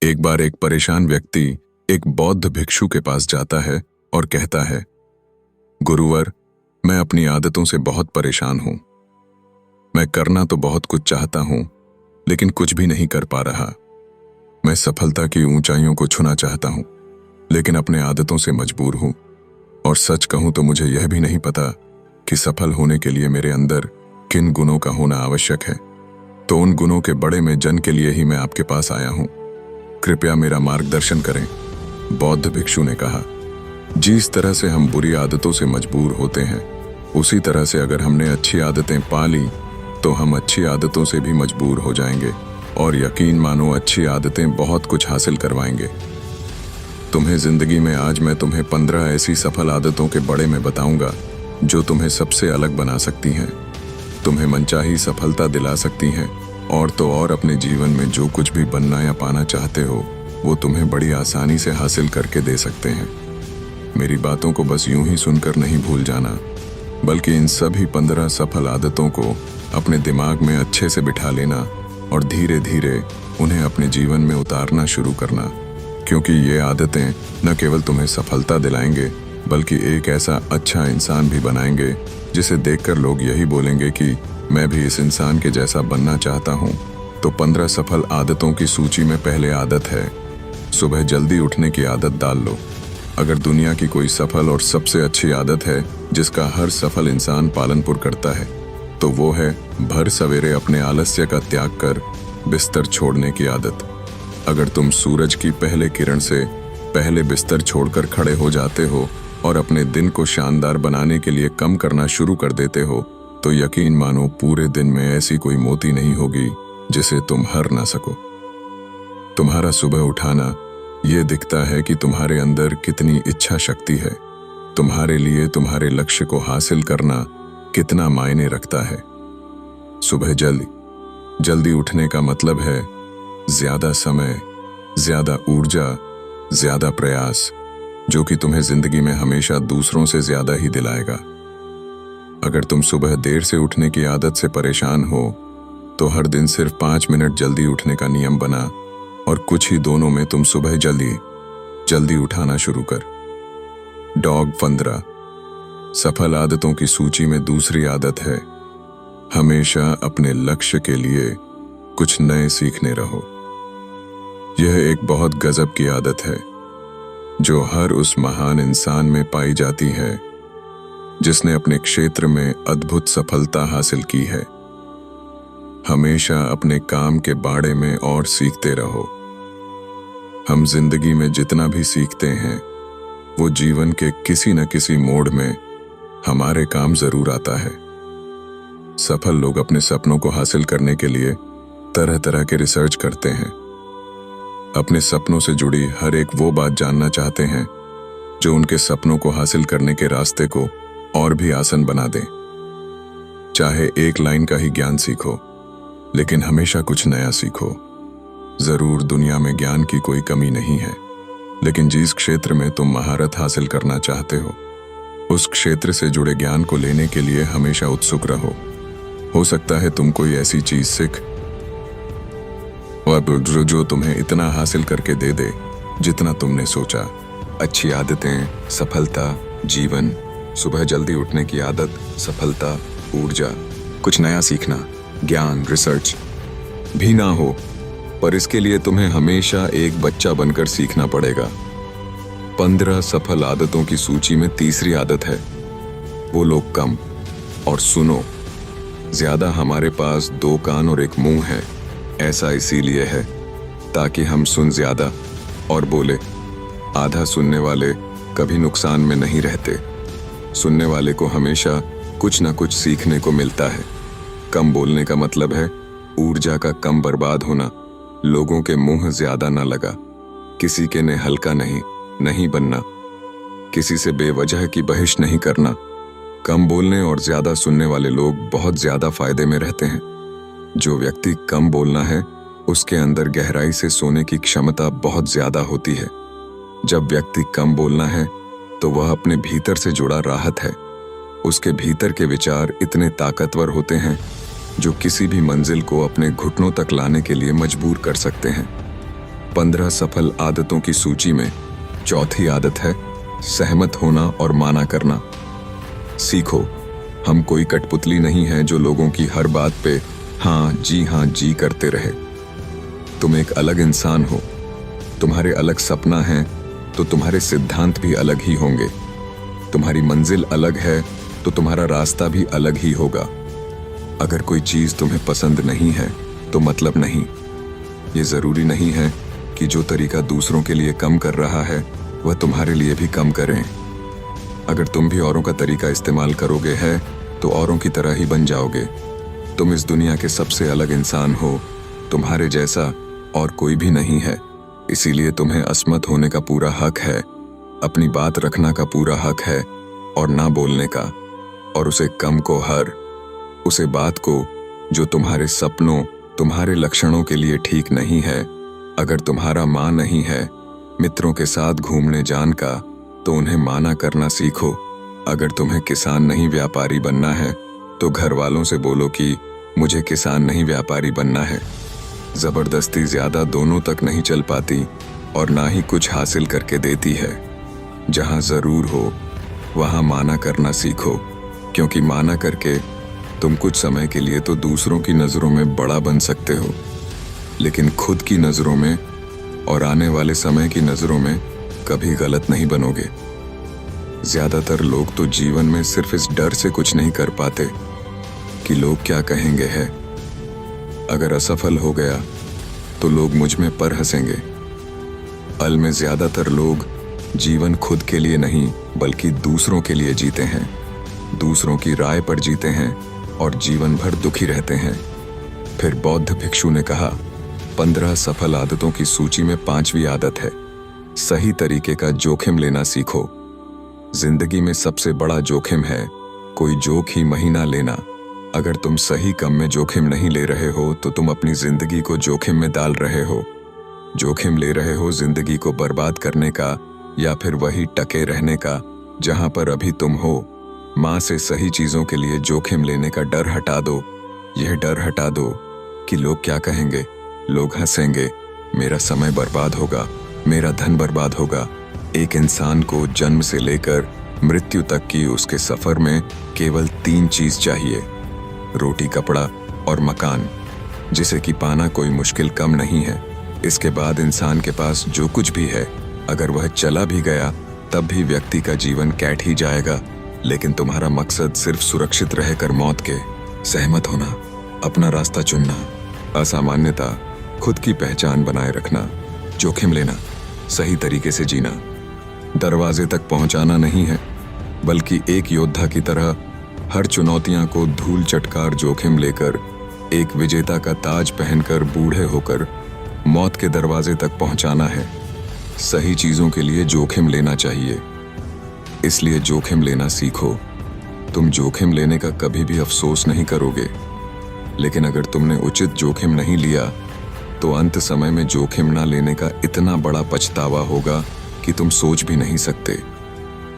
एक बार एक परेशान व्यक्ति एक बौद्ध भिक्षु के पास जाता है और कहता है, गुरुवर, मैं अपनी आदतों से बहुत परेशान हूं। मैं करना तो बहुत कुछ चाहता हूं, लेकिन कुछ भी नहीं कर पा रहा। मैं सफलता की ऊंचाइयों को छूना चाहता हूं, लेकिन अपने आदतों से मजबूर हूं। और सच कहूं तो मुझे यह भी नहीं पता कि सफल होने के लिए मेरे अंदर किन गुणों का होना आवश्यक है। तो उन गुणों के बड़े में जन के लिए ही मैं आपके पास आया हूं। कृपया मेरा मार्गदर्शन करें। बौद्ध भिक्षु ने कहा, जिस तरह से हम बुरी आदतों से मजबूर होते हैं, उसी तरह से अगर हमने अच्छी आदतें पा ली तो हम अच्छी आदतों से भी मजबूर हो जाएंगे। और यकीन मानो, अच्छी आदतें बहुत कुछ हासिल करवाएंगे तुम्हें जिंदगी में। आज मैं तुम्हें 15 ऐसी सफल आदतों के बड़े में बताऊंगा जो तुम्हें सबसे अलग बना सकती हैं, तुम्हें मनचाही सफलता दिला सकती हैं, और तो और अपने जीवन में जो कुछ भी बनना या पाना चाहते हो वो तुम्हें बड़ी आसानी से हासिल करके दे सकते हैं। मेरी बातों को बस यूं ही सुनकर नहीं भूल जाना, बल्कि इन सभी 15 सफल आदतों को अपने दिमाग में अच्छे से बिठा लेना और धीरे धीरे उन्हें अपने जीवन में उतारना शुरू करना। क्योंकि ये आदतें न केवल तुम्हें सफलता दिलाएंगे, बल्कि एक ऐसा अच्छा इंसान भी बनाएंगे जिसे देखकर लोग यही बोलेंगे कि मैं भी इस इंसान के जैसा बनना चाहता हूँ। तो 15 सफल आदतों की सूची में पहले आदत है, सुबह जल्दी उठने की आदत डाल लो। अगर दुनिया की कोई सफल और सबसे अच्छी आदत है जिसका हर सफल इंसान पालनपुर करता है, तो वो है भर सवेरे अपने आलस्य का त्याग कर बिस्तर छोड़ने की आदत। अगर तुम सूरज की पहले किरण से पहले बिस्तर छोड़कर खड़े हो जाते हो और अपने दिन को शानदार बनाने के लिए कम करना शुरू कर देते हो, तो यकीन मानो पूरे दिन में ऐसी कोई मोती नहीं होगी जिसे तुम हर ना सको। तुम्हारा सुबह उठाना ये दिखता है कि तुम्हारे अंदर कितनी इच्छा शक्ति है। तुम्हारे लिए तुम्हारे लक्ष्य को हासिल करना कितना मायने रखता है। सुबह जल्दी उठने का मतलब है ज्यादा समय, ज्यादा ऊर्जा, ज्यादा प्रयास, जो कि तुम्हें जिंदगी में हमेशा दूसरों से ज्यादा ही दिलाएगा। अगर तुम सुबह देर से उठने की आदत से परेशान हो, तो हर दिन सिर्फ 5 मिनट जल्दी उठने का नियम बना और कुछ ही दोनों में तुम सुबह जल्दी उठाना शुरू कर। डॉग 15 सफल आदतों की सूची में दूसरी आदत है, हमेशा अपने लक्ष्य के लिए कुछ नए सीखने रहो। यह एक बहुत गजब की आदत है जो हर उस महान इंसान में पाई जाती है जिसने अपने क्षेत्र में अद्भुत सफलता हासिल की है। हमेशा अपने काम के बारे में और सीखते रहो। हम जिंदगी में जितना भी सीखते हैं वो जीवन के किसी न किसी मोड़ में हमारे काम जरूर आता है। सफल लोग अपने सपनों को हासिल करने के लिए तरह तरह के रिसर्च करते हैं। अपने सपनों से जुड़ी हर एक वो बात जानना चाहते हैं जो उनके सपनों को हासिल करने के रास्ते को और भी आसान बना दे। चाहे एक लाइन का ही ज्ञान सीखो, लेकिन हमेशा कुछ नया सीखो। जरूर दुनिया में ज्ञान की कोई कमी नहीं है, लेकिन जिस क्षेत्र में तुम महारत हासिल करना चाहते हो, उस क्षेत्र से जुड़े ज्ञान को लेने के लिए हमेशा उत्सुक रहो। हो सकता है तुम कोई ऐसी चीज सीख जो तुम्हें इतना हासिल करके दे दे जितना तुमने सोचा। अच्छी आदतें, सफलता, जीवन, सुबह जल्दी उठने की आदत, सफलता, ऊर्जा, कुछ नया सीखना, ज्ञान, रिसर्च भी ना हो, पर इसके लिए तुम्हें हमेशा एक बच्चा बनकर सीखना पड़ेगा। 15 सफल आदतों की सूची में तीसरी आदत है, वो लोग कम और सुनो ज्यादा। हमारे पास 2 कान और 1 मुंह है। ऐसा इसीलिए है ताकि हम सुन ज्यादा और बोले। आधा सुनने वाले कभी नुकसान में नहीं रहते। सुनने वाले को हमेशा कुछ ना कुछ सीखने को मिलता है। कम बोलने का मतलब है ऊर्जा का कम बर्बाद होना, लोगों के मुंह ज्यादा ना लगा, किसी के ने हल्का नहीं बनना, किसी से बेवजह की बहिश नहीं करना। कम बोलने और ज्यादा सुनने वाले लोग बहुत ज्यादा फायदे में रहते हैं। जो व्यक्ति कम बोलना है, उसके अंदर गहराई से सोने की क्षमता बहुत ज्यादा होती है। जब व्यक्ति कम बोलना है तो वह अपने भीतर से जुड़ा राहत है। उसके भीतर के विचार इतने ताकतवर होते हैं जो किसी भी मंजिल को अपने घुटनों तक लाने के लिए मजबूर कर सकते हैं। 15 सफल आदतों की सूची में चौथी आदत है सहमत होना और माना करना। सीखो, हम कोई कठपुतली नहीं है जो लोगों की हर बात पे हाँ जी करते रहे। तुम एक अलग इंसान हो, तुम्हारे अलग सपना है तो तुम्हारे सिद्धांत भी अलग ही होंगे। तुम्हारी मंजिल अलग है तो तुम्हारा रास्ता भी अलग ही होगा। अगर कोई चीज तुम्हें पसंद नहीं है तो मतलब नहीं। ये जरूरी नहीं है कि जो तरीका दूसरों के लिए कम कर रहा है वह तुम्हारे लिए भी कम करें। अगर तुम भी औरों का तरीका इस्तेमाल करोगे है तो औरों की तरह ही बन जाओगे। तुम इस दुनिया के सबसे अलग इंसान हो, तुम्हारे जैसा और कोई भी नहीं है। इसीलिए तुम्हें असमत होने का पूरा हक है, अपनी बात रखना का पूरा हक है और ना बोलने का, और उसे कम को उसे बात को जो तुम्हारे सपनों, तुम्हारे लक्षणों के लिए ठीक नहीं है। अगर तुम्हारा माँ नहीं है मित्रों के साथ घूमने जान का, तो उन्हें माना करना सीखो। अगर तुम्हें किसान नहीं व्यापारी बनना है तो घर वालों से बोलो कि मुझे किसान नहीं व्यापारी बनना है। जबरदस्ती ज्यादा दोनों तक नहीं चल पाती और ना ही कुछ हासिल करके देती है। जहां जरूर हो वहां माना करना सीखो, क्योंकि माना करके तुम कुछ समय के लिए तो दूसरों की नजरों में बड़ा बन सकते हो, लेकिन खुद की नजरों में और आने वाले समय की नजरों में कभी गलत नहीं बनोगे। ज्यादातर लोग तो जीवन में सिर्फ इस डर से कुछ नहीं कर पाते कि लोग क्या कहेंगे है। अगर असफल हो गया तो लोग मुझ में पर हंसेंगे। अल में ज्यादातर लोग जीवन खुद के लिए नहीं बल्कि दूसरों के लिए जीते हैं, दूसरों की राय पर जीते हैं और जीवन भर दुखी रहते हैं। फिर बौद्ध भिक्षु ने कहा, 15 सफल आदतों की सूची में 5वीं आदत है सही तरीके का जोखिम लेना सीखो। जिंदगी में सबसे बड़ा जोखिम है कोई जोक ही महीना लेना। अगर तुम सही कम में जोखिम नहीं ले रहे हो तो तुम अपनी जिंदगी को जोखिम में डाल रहे हो। जोखिम ले रहे हो जिंदगी को बर्बाद करने का या फिर वही टके रहने का जहां पर अभी तुम हो। माँ से सही चीजों के लिए जोखिम लेने का डर हटा दो। यह डर हटा दो कि लोग क्या कहेंगे, लोग हंसेंगे, मेरा समय बर्बाद होगा, मेरा धन बर्बाद होगा। एक इंसान को जन्म से लेकर मृत्यु तक की उसके सफर में केवल 3 चीज चाहिए, रोटी, कपड़ा और मकान, जिसे कि पाना कोई मुश्किल कम नहीं है। इसके बाद इंसान के पास जो कुछ भी है, अगर वह चला भी गया तब भी व्यक्ति का जीवन कैट ही जाएगा। लेकिन तुम्हारा मकसद सिर्फ सुरक्षित रहकर मौत के सहमत होना, अपना रास्ता चुनना, असामान्यता, खुद की पहचान बनाए रखना, जोखिम लेना, सही तरीके से जीना। दरवाजे तक पहुंचाना नहीं है, बल्कि एक योद्धा की तरह हर चुनौतियां को धूल चटकार जोखिम लेकर एक विजेता का ताज पहनकर बूढ़े होकर मौत के दरवाजे तक पहुंचाना है। सही चीजों के लिए जोखिम लेना चाहिए, इसलिए जोखिम लेना सीखो। तुम जोखिम लेने का कभी भी अफसोस नहीं करोगे, लेकिन अगर तुमने उचित जोखिम नहीं लिया तो अंत समय में जोखिम ना लेने का इतना बड़ा पछतावा होगा कि तुम सोच भी नहीं सकते।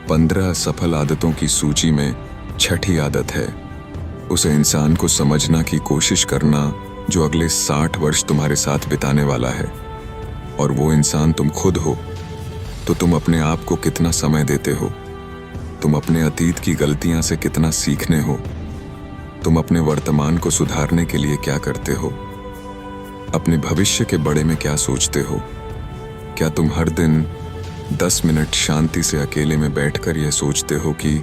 15 सफल आदतों की सूची में 6ठी आदत है उसे इंसान को समझना की कोशिश करना जो अगले 60 वर्ष तुम्हारे साथ बिताने वाला है। और वो इंसान तुम खुद हो। तो तुम अपने आप को कितना समय देते हो, तुम अपने अतीत की गलतियां से कितना सीखने हो, तुम अपने वर्तमान को सुधारने के लिए क्या करते हो, अपने भविष्य के बारे में क्या सोचते हो। क्या तुम हर दिन 10 मिनट शांति से अकेले में बैठकर यह सोचते हो कि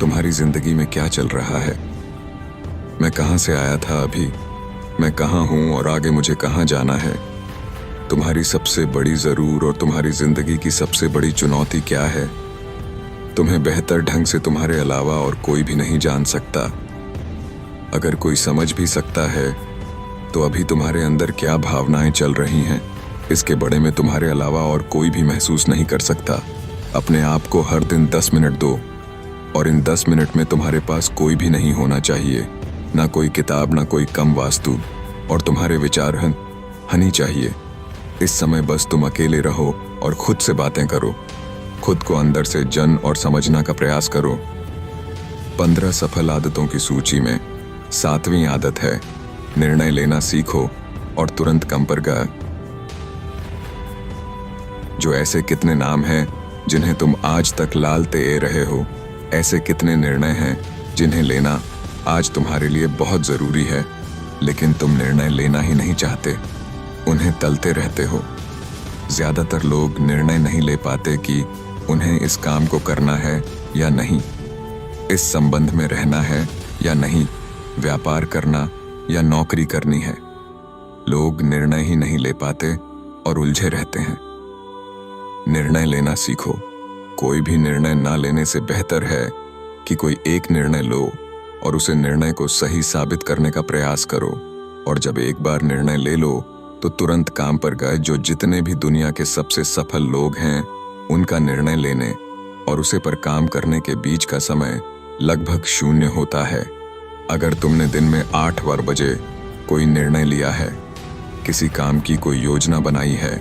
तुम्हारी जिंदगी में क्या चल रहा है, मैं कहां से आया था, अभी मैं कहां हूं और आगे मुझे कहां जाना है। तुम्हारी सबसे बड़ी जरूर और तुम्हारी जिंदगी की सबसे बड़ी चुनौती क्या है। तुम्हें बेहतर ढंग से तुम्हारे अलावा और कोई भी नहीं जान सकता। अगर कोई समझ भी सकता है तो अभी तुम्हारे अंदर क्या भावनाएं चल रही हैं, इसके बारे में तुम्हारे अलावा और कोई भी महसूस नहीं कर सकता। अपने आप को हर दिन 10 मिनट दो, और इन 10 मिनट में तुम्हारे पास कोई भी नहीं होना चाहिए, ना कोई किताब, ना कोई कम वास्तु, और तुम्हारे विचार हनी चाहिए। इस समय बस तुम अकेले रहो और खुद से बातें करो, खुद को अंदर से जन और समझना का प्रयास करो। 15 सफल आदतों की सूची में 7वीं आदत है निर्णय लेना सीखो और तुरंत कम पर गए। जो ऐसे कितने नाम हैं जिन्हें तुम आज तक लालते रहे हो। ऐसे कितने निर्णय हैं जिन्हें लेना आज तुम्हारे लिए बहुत ज़रूरी है, लेकिन तुम निर्णय लेना ही नहीं चाहते, उन्हें टलते रहते हो। ज़्यादातर लोग निर्णय नहीं ले पाते कि उन्हें इस काम को करना है या नहीं, इस संबंध में रहना है या नहीं, व्यापार करना या नौकरी करनी है। लोग निर्णय ही नहीं ले पाते और उलझे रहते हैं। निर्णय लेना सीखो। कोई भी निर्णय ना लेने से बेहतर है कि कोई एक निर्णय लो और उसे निर्णय को सही साबित करने का प्रयास करो। और जब एक बार निर्णय ले लो तो तुरंत काम पर गए। जो जितने भी दुनिया के सबसे सफल लोग हैं, उनका निर्णय लेने और उसे पर काम करने के बीच का समय लगभग 0 होता है। अगर तुमने दिन में 8 बजे कोई निर्णय लिया है, किसी काम की कोई योजना बनाई है,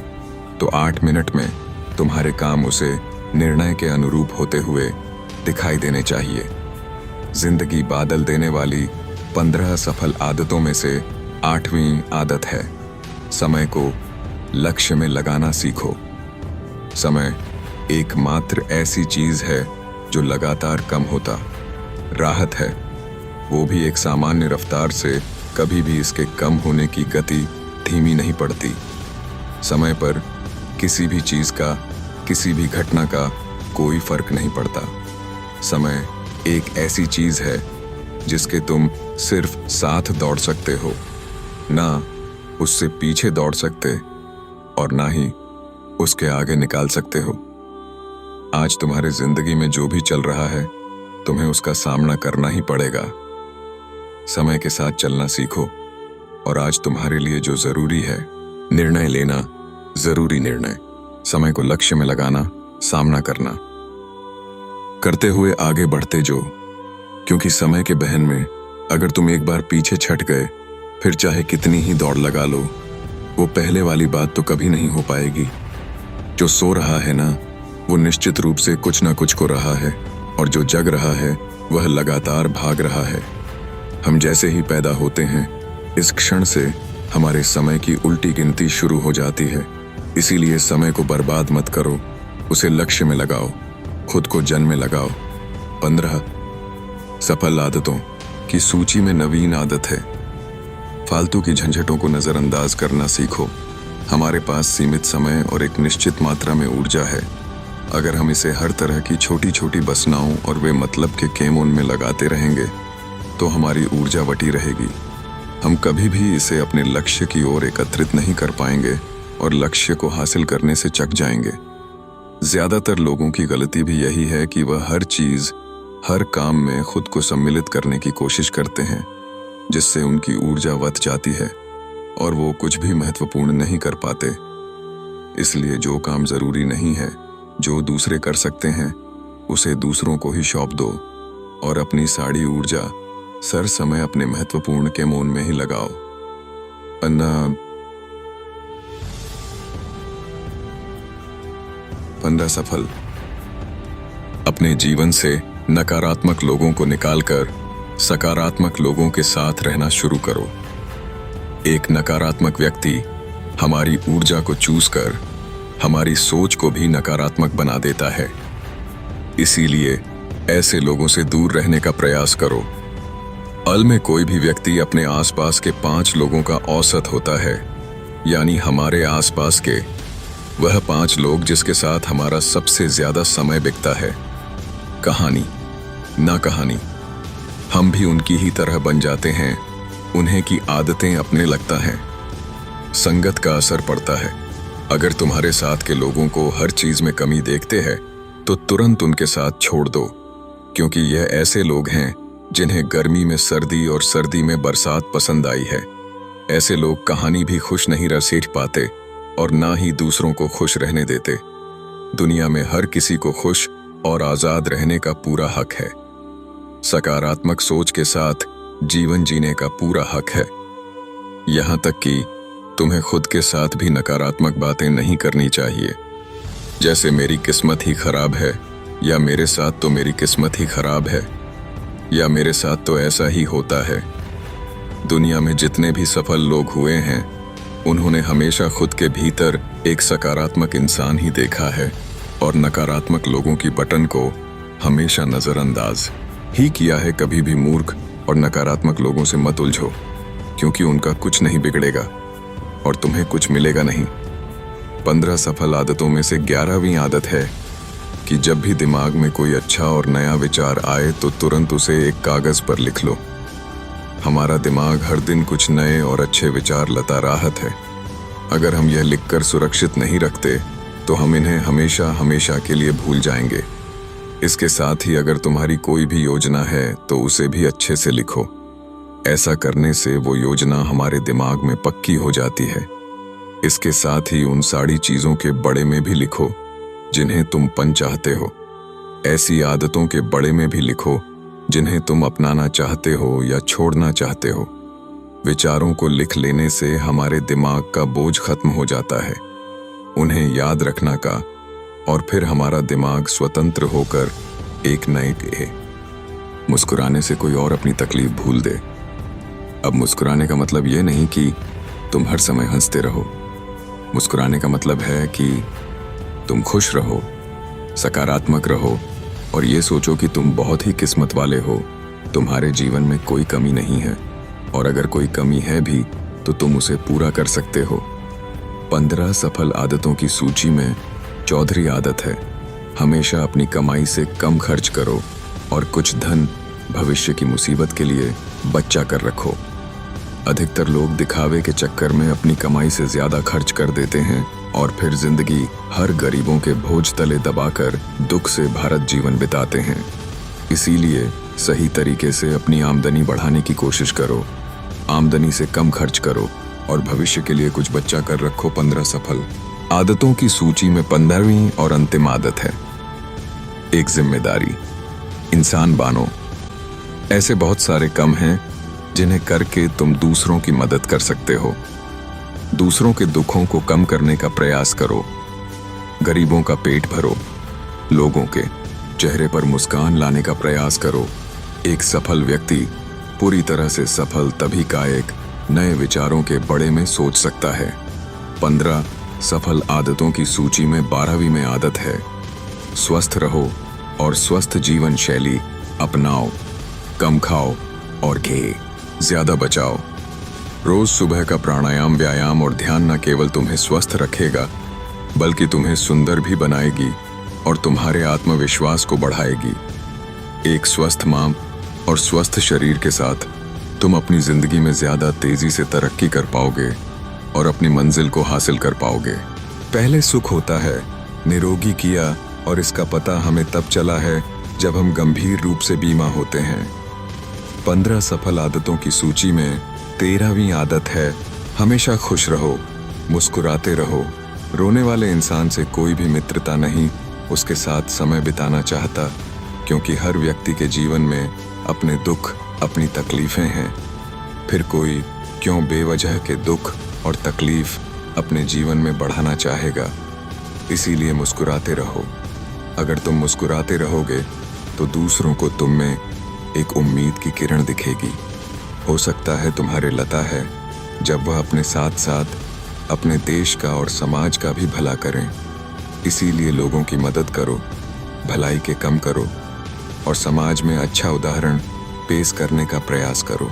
तो 8 मिनट में तुम्हारे काम उसे निर्णय के अनुरूप होते हुए दिखाई देने चाहिए। जिंदगी बादल देने वाली 15 सफल आदतों में से 8वीं आदत है, समय को लक्ष्य में लगाना सीखो। समय एकमात्र ऐसी चीज है जो लगातार कम होता राहत है, वो भी एक सामान्य रफ्तार से। कभी भी इसके कम होने की गति धीमी नहीं पड़ती। समय पर किसी भी चीज का, किसी भी घटना का कोई फर्क नहीं पड़ता। समय एक ऐसी चीज है जिसके तुम सिर्फ साथ दौड़ सकते हो, ना उससे पीछे दौड़ सकते और ना ही उसके आगे निकाल सकते हो। आज तुम्हारे जिंदगी में जो भी चल रहा है, तुम्हें उसका सामना करना ही पड़ेगा। समय के साथ चलना सीखो और आज तुम्हारे लिए जो जरूरी है, निर्णय लेना, जरूरी निर्णय, समय को लक्ष्य में लगाना, सामना करना, करते हुए आगे बढ़ते जो। क्योंकि समय के बहन में अगर तुम एक बार पीछे छट गए, फिर चाहे कितनी ही दौड़ लगा लो, वो पहले वाली बात तो कभी नहीं हो पाएगी। जो सो रहा है ना, वो निश्चित रूप से कुछ ना कुछ को रहा है, और जो जग रहा है वह लगातार भाग रहा है। हम जैसे ही पैदा होते हैं, इस क्षण से हमारे समय की उल्टी गिनती शुरू हो जाती है। इसीलिए समय को बर्बाद मत करो, उसे लक्ष्य में लगाओ, खुद को जन्म में लगाओ। 15 सफल आदतों की सूची में नवीन आदत है, फालतू की झंझटों को नजरअंदाज करना सीखो। हमारे पास सीमित समय और एक निश्चित मात्रा में ऊर्जा है। अगर हम इसे हर तरह की छोटी छोटी बसनाओं और वे मतलब के केम में लगाते रहेंगे, तो हमारी ऊर्जा वटी रहेगी। हम कभी भी इसे अपने लक्ष्य की ओर एकत्रित नहीं कर पाएंगे और लक्ष्य को हासिल करने से चक जाएंगे। ज्यादातर लोगों की गलती भी यही है कि वह हर चीज, हर काम में खुद को सम्मिलित करने की कोशिश करते हैं, जिससे उनकी ऊर्जा वध जाती है और वो कुछ भी महत्वपूर्ण नहीं कर पाते। इसलिए जो काम जरूरी नहीं है, जो दूसरे कर सकते हैं, उसे दूसरों को ही सौंप दो और अपनी सारी ऊर्जा सर समय अपने महत्वपूर्ण के मोन में ही लगाओ। 15 सफल। अपने जीवन से नकारात्मक लोगों को निकालकर सकारात्मक लोगों के साथ रहना शुरू करो। एक नकारात्मक व्यक्ति हमारी ऊर्जा को चूस कर हमारी सोच को भी नकारात्मक बना देता है। इसीलिए ऐसे लोगों से दूर रहने का प्रयास करो। अल में कोई भी व्यक्ति अपने आसपास के 5 लोगों का औसत होता है, यानी हमारे आसपास के वह 5 लोग जिसके साथ हमारा सबसे ज्यादा समय बीतता है। कहानी ना कहानी, हम भी उनकी ही तरह बन जाते हैं, उन्हें की आदतें अपने लगता है। संगत का असर पड़ता है। अगर तुम्हारे साथ के लोगों को हर चीज में कमी देखते हैं, तो तुरंत उनके साथ छोड़ दो, क्योंकि यह ऐसे लोग हैं जिन्हें गर्मी में सर्दी और सर्दी में बरसात पसंद आई है। ऐसे लोग कहानी भी खुश नहीं रह सीख पाते और ना ही दूसरों को खुश रहने देते। दुनिया में हर किसी को खुश और आजाद रहने का पूरा हक है। सकारात्मक सोच के साथ जीवन जीने का पूरा हक है। यहाँ तक कि तुम्हें खुद के साथ भी नकारात्मक बातें नहीं करनी चाहिए, जैसे मेरी किस्मत ही खराब है, या मेरे साथ तो मेरी किस्मत ही खराब है, या मेरे साथ तो ऐसा ही होता है। दुनिया में जितने भी सफल लोग हुए हैं, उन्होंने हमेशा खुद के भीतर एक सकारात्मक इंसान ही देखा है और नकारात्मक लोगों की बटन को हमेशा नजरअंदाज ही किया है। कभी भी मूर्ख और नकारात्मक लोगों से मत उलझो, क्योंकि उनका कुछ नहीं बिगड़ेगा और तुम्हें कुछ मिलेगा नहीं। 15 सफल आदतों में से 11वीं आदत है कि जब भी दिमाग में कोई अच्छा और नया विचार आए तो तुरंत उसे एक कागज पर लिख लो। हमारा दिमाग हर दिन कुछ नए और अच्छे विचार लाता रहता है। अगर हम यह लिखकर सुरक्षित नहीं रखते तो हम इन्हें हमेशा हमेशा के लिए भूल जाएंगे। इसके साथ ही अगर तुम्हारी कोई भी योजना है तो उसे भी अच्छे से लिखो। ऐसा करने से वो योजना हमारे दिमाग में पक्की हो जाती है। इसके साथ ही उन सारी चीजों के बड़े में भी लिखो जिन्हें तुम पन चाहते हो। ऐसी आदतों के बड़े में भी लिखो जिन्हें तुम अपनाना चाहते हो या छोड़ना चाहते हो। विचारों को लिख लेने से हमारे दिमाग का बोझ खत्म हो जाता है, उन्हें याद रखना का, और फिर हमारा दिमाग स्वतंत्र होकर एक नए मुस्कुराने से कोई और अपनी तकलीफ भूल दे। अब मुस्कुराने का मतलब ये नहीं कि तुम हर समय हंसते रहो। मुस्कुराने का मतलब है कि तुम खुश रहो, सकारात्मक रहो और ये सोचो कि तुम बहुत ही किस्मत वाले हो। तुम्हारे जीवन में कोई कमी नहीं है, और अगर कोई कमी है भी तो तुम उसे पूरा कर सकते हो। 15 सफल आदतों की सूची में 14वीं आदत है, हमेशा अपनी कमाई से कम खर्च करो और कुछ धन भविष्य की मुसीबत के लिए बचा कर रखो। अधिकतर लोग दिखावे के चक्कर में अपनी कमाई से ज्यादा खर्च कर देते हैं और फिर जिंदगी हर गरीबों के बोझ तले दबाकर दुख से भरत जीवन बिताते हैं। इसीलिए सही तरीके से अपनी आमदनी बढ़ाने की कोशिश करो, आमदनी से कम खर्च करो और भविष्य के लिए कुछ बचा कर रखो। 15 सफल आदतों की सूची में 15वीं और अंतिम आदत है, एक जिम्मेदारी इंसान बनो। ऐसे बहुत सारे काम हैं जिन्हें करके तुम दूसरों की मदद कर सकते हो। दूसरों के दुखों को कम करने का प्रयास करो, गरीबों का पेट भरो, लोगों के चेहरे पर मुस्कान लाने का प्रयास करो। एक सफल व्यक्ति पूरी तरह से सफल तभी का एक नए विचारों के बड़े में सोच सकता है। 15 सफल आदतों की सूची में 12वीं में आदत है, स्वस्थ रहो और स्वस्थ जीवन शैली अपनाओ। कम खाओ और ज्यादा बचाओ। रोज सुबह का प्राणायाम, व्यायाम और ध्यान न केवल तुम्हें स्वस्थ रखेगा बल्कि तुम्हें सुंदर भी बनाएगी और तुम्हारे आत्मविश्वास को बढ़ाएगी। एक स्वस्थ मां और स्वस्थ शरीर के साथ तुम अपनी जिंदगी में ज्यादा तेजी से तरक्की कर पाओगे और अपनी मंजिल को हासिल कर पाओगे। पहले सुख होता है निरोगी किया, और इसका पता हमें तब चला है जब हम गंभीर रूप से बीमार होते हैं। 15 सफल आदतों की सूची में 13वीं आदत है, हमेशा खुश रहो, मुस्कुराते रहो। रोने वाले इंसान से कोई भी मित्रता नहीं उसके साथ समय बिताना चाहता, क्योंकि हर व्यक्ति के जीवन में अपने दुख, अपनी तकलीफें हैं। फिर कोई क्यों बेवजह के दुख और तकलीफ अपने जीवन में बढ़ाना चाहेगा। इसीलिए मुस्कुराते रहो। अगर तुम मुस्कुराते रहोगे तो दूसरों को तुम में एक उम्मीद की किरण दिखेगी। हो सकता है तुम्हारे लता है जब वह अपने साथ साथ अपने देश का और समाज का भी भला करें। इसीलिए लोगों की मदद करो, भलाई के काम करो और समाज में अच्छा उदाहरण पेश करने का प्रयास करो।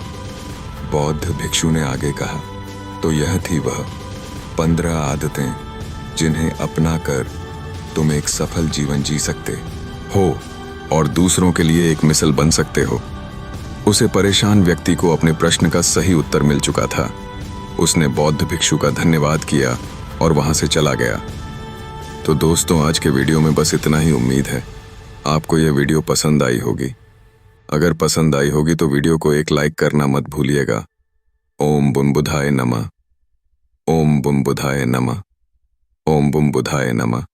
बौद्ध भिक्षु ने आगे कहा। तो यह थी वह 15 आदतें जिन्हें अपना कर तुम एक सफल जीवन जी सकते हो और दूसरों के लिए एक मिसाल बन सकते हो। उसे परेशान व्यक्ति को अपने प्रश्न का सही उत्तर मिल चुका था। उसने बौद्ध भिक्षु का धन्यवाद किया और वहां से चला गया। तो दोस्तों, आज के वीडियो में बस इतना ही। उम्मीद है आपको यह वीडियो पसंद आई होगी। अगर पसंद आई होगी तो वीडियो को एक लाइक करना मत भूलिएगा। ओम बुम बुधाय नमः। ओम बुम बुधाय नमः। ओम बुम बुधाय नमः।